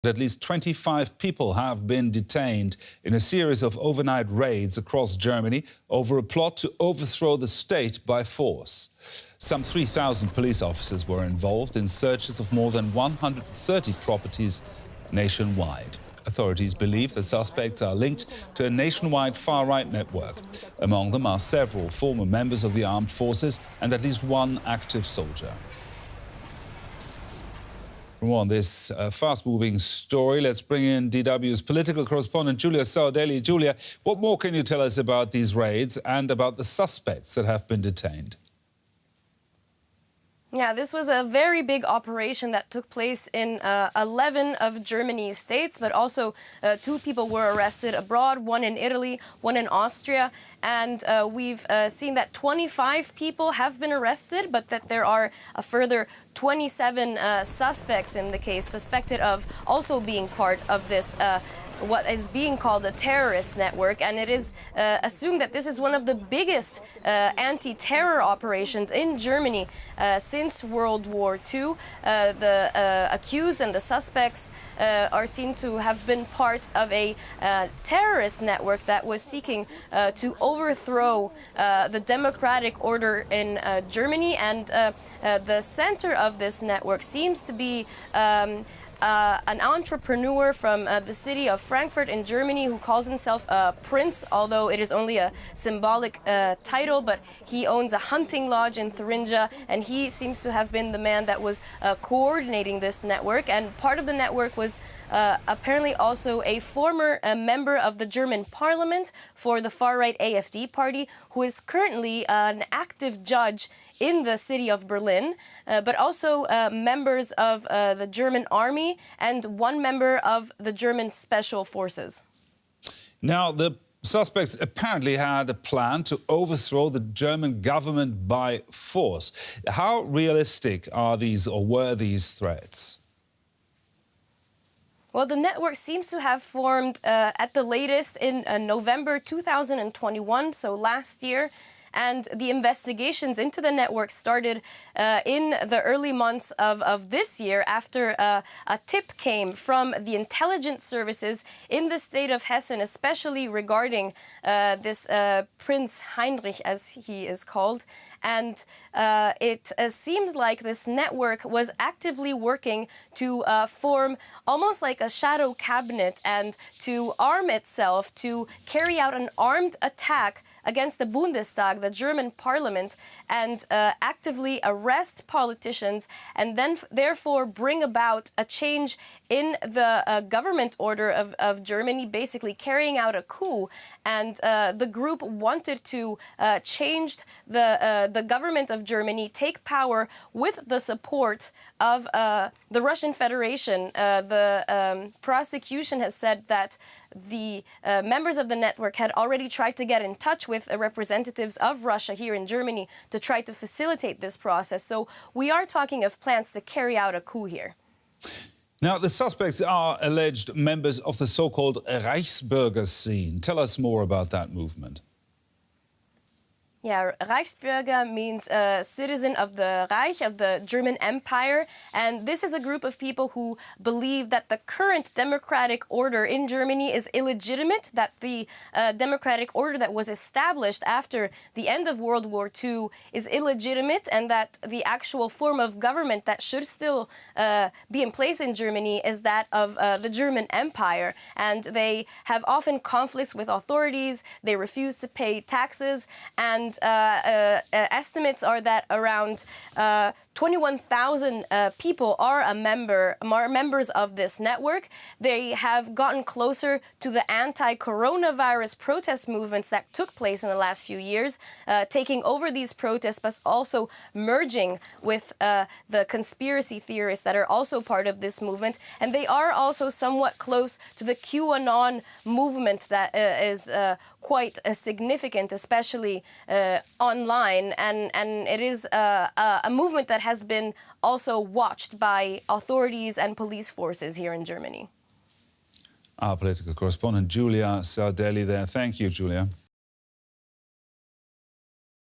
At least 25 people have been detained in a series of overnight raids across Germany over a plot to overthrow the state by force. Some 3,000 police officers were involved in searches of more than 130 properties nationwide. Authorities believe the suspects are linked to a nationwide far-right network. Among them are several former members of the armed forces and at least one active soldier. For more on this fast-moving story, let's bring in DW's political correspondent Julia Sardelli. Julia, what more can you tell us about these raids and about the suspects that have been detained? Yeah, this was a very big operation that took place in 11 of Germany's states, but also 2 people were arrested abroad, one in Italy, one in Austria. And we've seen that 25 people have been arrested, but that there are a further 27 suspects in the case, suspected of also being part of this what is being called a terrorist network, and it is assumed that this is one of the biggest anti-terror operations in Germany since World War II. The accused and the suspects are seen to have been part of a terrorist network that was seeking to overthrow the democratic order in Germany, and the center of this network seems to be an entrepreneur from the city of Frankfurt in Germany who calls himself a prince, although it is only a symbolic title, but he owns a hunting lodge in Thuringia, and he seems to have been the man that was coordinating this network. And part of the network was apparently also a former member of the German parliament for the far-right AfD party, who is currently an active judge in the city of Berlin, but also members of the German army and one member of the German special forces. Now, the suspects apparently had a plan to overthrow the German government by force. How realistic are these or were these threats? Well, the network seems to have formed at the latest in November 2021, so last year. And the investigations into the network started in the early months of this year after a tip came from the intelligence services in the state of Hessen, especially regarding this Prince Heinrich, as he is called. And it seemed like this network was actively working to form almost like a shadow cabinet and to arm itself to carry out an armed attack against the Bundestag, the German parliament, and actively arrest politicians and then therefore bring about a change in the government order of Germany, basically carrying out a coup. And the group wanted to change the government of Germany, take power with the support of the Russian Federation. The prosecution has said that the members of the network had already tried to get in touch with representatives of Russia here in Germany to try to facilitate this process. So we are talking of plans to carry out a coup here. Now, the suspects are alleged members of the so-called Reichsbürger scene. Tell us more about that movement. Yeah, Reichsbürger means citizen of the Reich, of the German Empire. And this is a group of people who believe that the current democratic order in Germany is illegitimate, that the democratic order that was established after the end of World War II is illegitimate, and that the actual form of government that should still be in place in Germany is that of the German Empire. And they have often conflicts with authorities, they refuse to pay taxes, and estimates are that around 21,000 people are members of this network. They have gotten closer to the anti-coronavirus protest movements that took place in the last few years, taking over these protests, but also merging with the conspiracy theorists that are also part of this movement. And they are also somewhat close to the QAnon movement that is quite significant, especially online. And it is a movement that has been also watched by authorities and police forces here in Germany. Our political correspondent Julia Sardelli there. Thank you, Julia.